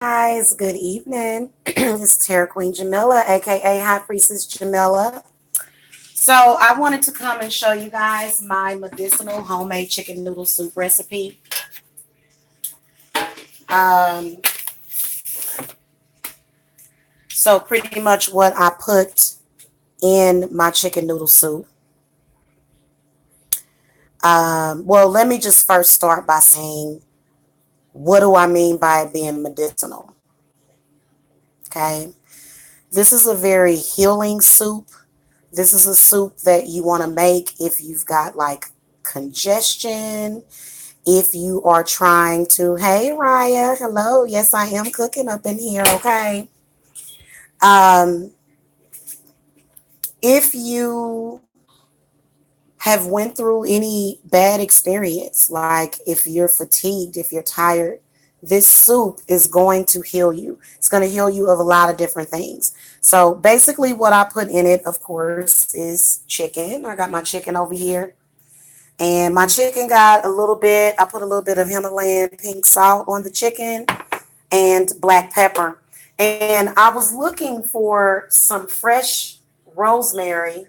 Guys, good evening. It's Terra Queen Jamila, aka High Priestess Jamila. So I wanted to come and show you guys my medicinal homemade chicken noodle soup recipe. Um, so pretty much what I put in my chicken noodle soup. Well, let me just first start by saying, what do I mean by it being medicinal? Okay, this is a very healing soup. This is a soup that you want to make if you've got like congestion, if you are trying to, hey Raya, hello, yes I am cooking up in here, okay. Um, if you have went through any bad experience, like if you're fatigued, if you're tired, this soup is going to heal you. It's going to heal you of a lot of different things. So basically what I put in it, of course, is chicken. I got my chicken over here. And my chicken got a little bit, I put a little bit of Himalayan pink salt on the chicken and black pepper. And I was looking for some fresh rosemary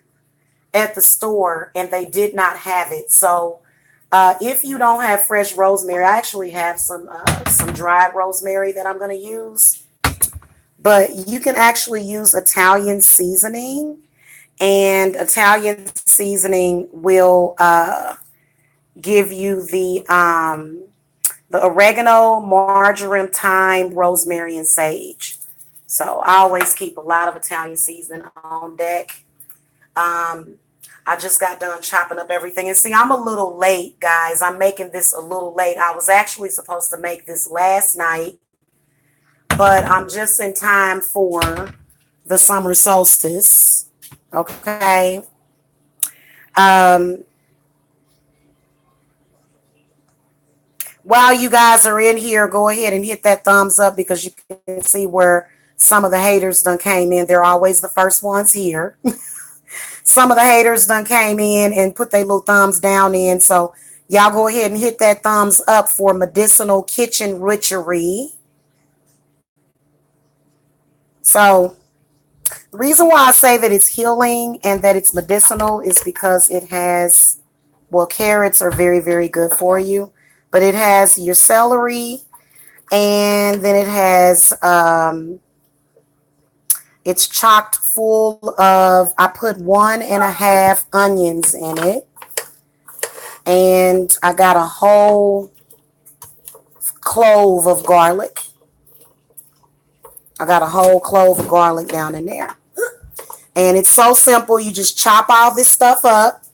at the store and they did not have it. So if you don't have fresh rosemary, I actually have some dried rosemary that I'm going to use. But you can actually use Italian seasoning, and Italian seasoning will give you the oregano, marjoram, thyme, rosemary, and sage. So I always keep a lot of Italian seasoning on deck. I just got done chopping up everything. And see, I'm a little late, guys. I'm making this a little late. I was actually supposed to make this last night, but I'm just in time for the summer solstice. Okay. While you guys are in here, go ahead and hit that thumbs up because you can see where some of the haters done came in. They're always the first ones here. Some of the haters done came in and put their little thumbs down in. So y'all go ahead and hit that thumbs up for Medicinal Kitchen Witchery. So the reason why I say that it's healing and that it's medicinal is because it has, well, carrots are very, very good for you. But it has your celery, and then it has, it's chocked full of, I put 1.5 onions in it. And I got a whole clove of garlic. I got a whole clove of garlic down in there. And it's so simple. You just chop all this stuff up.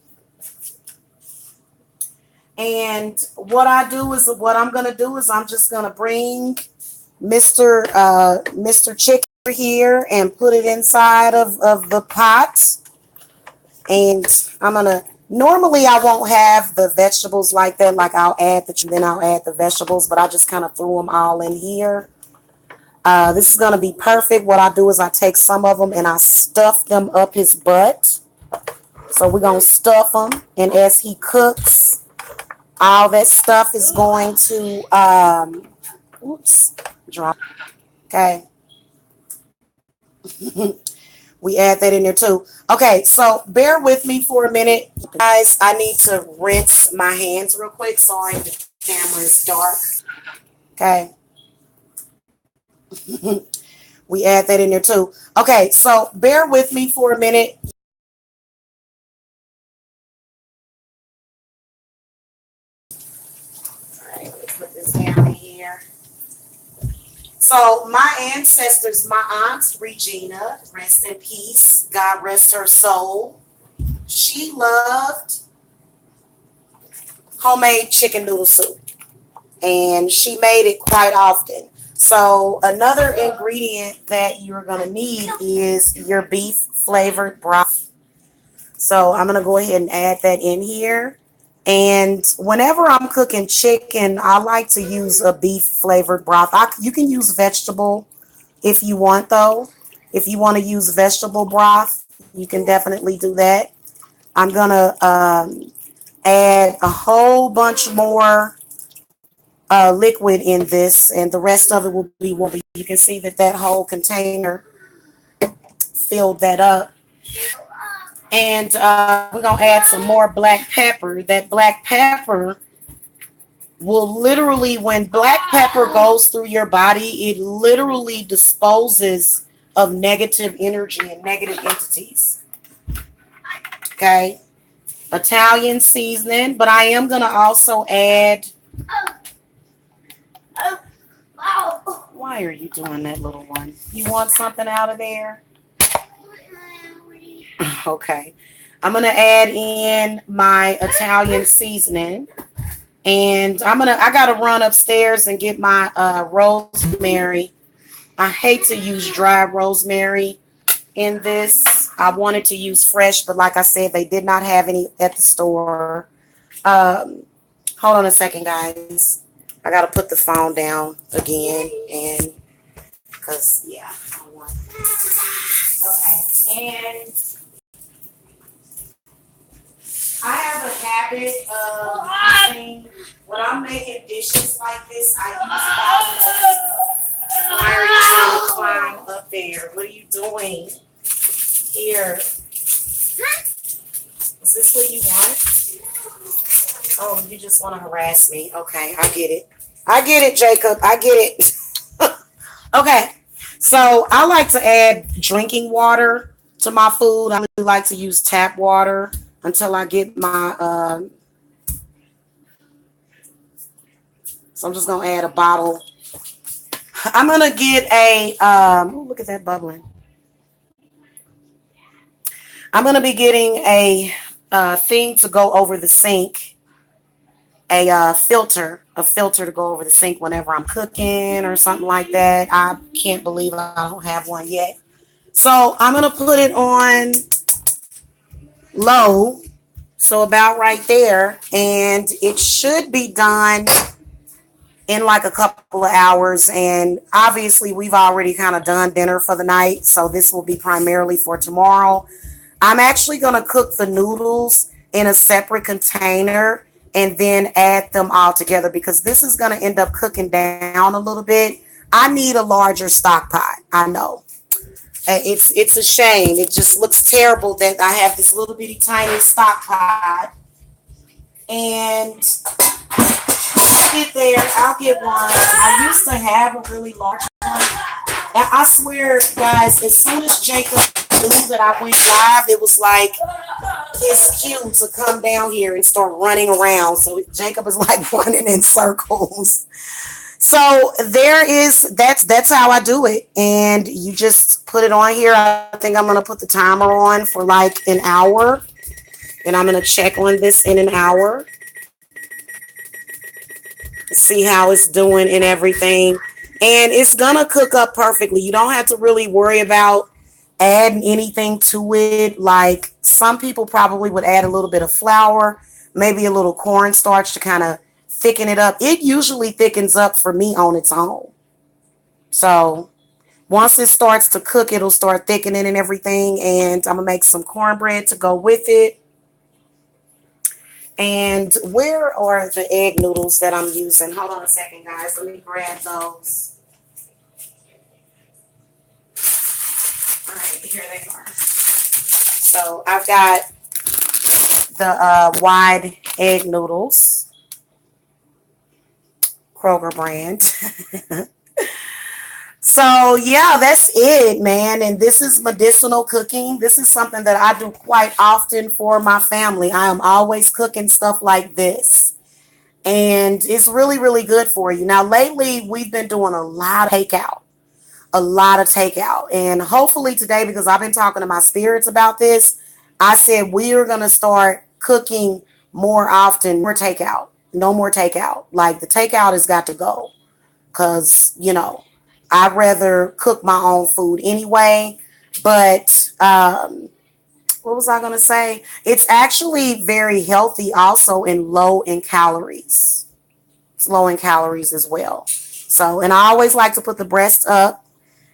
And what I'm going to do is I'm just going to bring Mr. Chicken here and put it inside of the pot. And I'm going to, normally I won't have the vegetables like that. Like I'll add the vegetables, but I just kind of threw them all in here. This is going to be perfect. What I do is I take some of them and I stuff them up his butt. So we're going to stuff them. And as he cooks, all that stuff is going to, drop. Okay. We add that in there too. Okay, so bear with me for a minute. Guys, I need to rinse my hands real quick. Sorry, the camera is dark. Okay. We add that in there too. Okay, so bear with me for a minute. Put this down here. So my ancestors, my aunt Regina, rest in peace, God rest her soul, she loved homemade chicken noodle soup, and she made it quite often. So another ingredient that you're going to need is your beef flavored broth. So I'm going to go ahead and add that in here. And whenever I'm cooking chicken, I like to use a beef flavored broth. You can use vegetable if you want, though. If you want to use vegetable broth, you can definitely do that. I'm going to add a whole bunch more liquid in this, and the rest of it will be water. You can see that that whole container filled that up. And we're going to add some more black pepper. That black pepper will literally, when black pepper goes through your body, it literally disposes of negative energy and negative entities. Okay. Italian seasoning, but I am going to also add. Why are you doing that, little one? You want something out of there? Okay. I'm going to add in my Italian seasoning. And I got to run upstairs and get my rosemary. I hate to use dry rosemary in this. I wanted to use fresh, but like I said, they did not have any at the store. Hold on a second, guys. I got to put the phone down again, and because, yeah. Okay, and I have a habit of using, when I'm making dishes like this, I use all. Why are you trying to climb up there? What are you doing? Here. Is this what you want? Oh, you just want to harass me. Okay, I get it. I get it, Jacob. I get it. Okay, so I like to add drinking water to my food. I really like to use tap water until I get my, so I'm just going to add a bottle. I'm going to get a, look at that bubbling. I'm going to be getting a thing to go over the sink, a filter to go over the sink whenever I'm cooking or something like that. I can't believe I don't have one yet. So I'm going to put it on low, so about right there, and it should be done in like a couple of hours. And obviously we've already kind of done dinner for the night, so this will be primarily for tomorrow. I'm actually going to cook the noodles in a separate container and then add them all together because this is going to end up cooking down a little bit. I need a larger stock pot. I know. It's a shame. It just looks terrible that I have this little bitty tiny stock pot. And I'll get there. I'll get one. I used to have a really large one. And I swear, guys, as soon as Jacob knew that I went live, it was like his cue to come down here and start running around. So Jacob is like running in circles. So that's how I do it. And you just put it on here. I think I'm going to put the timer on for like an hour. And I'm going to check on this in an hour. See how it's doing and everything. And it's going to cook up perfectly. You don't have to really worry about adding anything to it. Like some people probably would add a little bit of flour, maybe a little cornstarch to kind of thicken it up. It usually thickens up for me on its own. So once it starts to cook, it'll start thickening and everything. And I'm going to make some cornbread to go with it. And where are the egg noodles that I'm using? Hold on a second, guys. Let me grab those. All right, here they are. So I've got the wide egg noodles. Kroger brand. So yeah, that's it, man. And this is medicinal cooking. This is something that I do quite often for my family. I am always cooking stuff like this. And it's really, really good for you. Now, lately, we've been doing a lot of takeout. And hopefully today, because I've been talking to my spirits about this, I said we are going to start cooking more often. More takeout. No more takeout. Like the takeout has got to go. Because, I'd rather cook my own food anyway. But what was I going to say? It's actually very healthy also and low in calories. It's low in calories as well. So, and I always like to put the breast up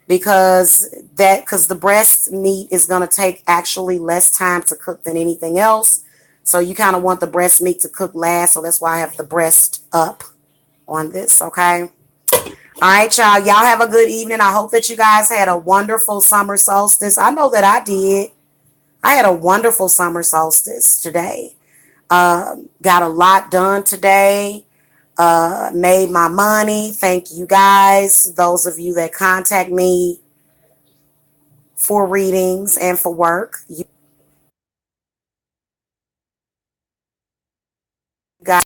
because the breast meat is going to take actually less time to cook than anything else. So you kind of want the breast meat to cook last. So that's why I have the breast up. on this, okay? All right, y'all. Y'all have a good evening. I hope that you guys had a wonderful summer solstice. I know that I did. I had a wonderful summer solstice today. Got a lot done today. Made my money. Thank you guys. Those of you that contact me for readings and for work.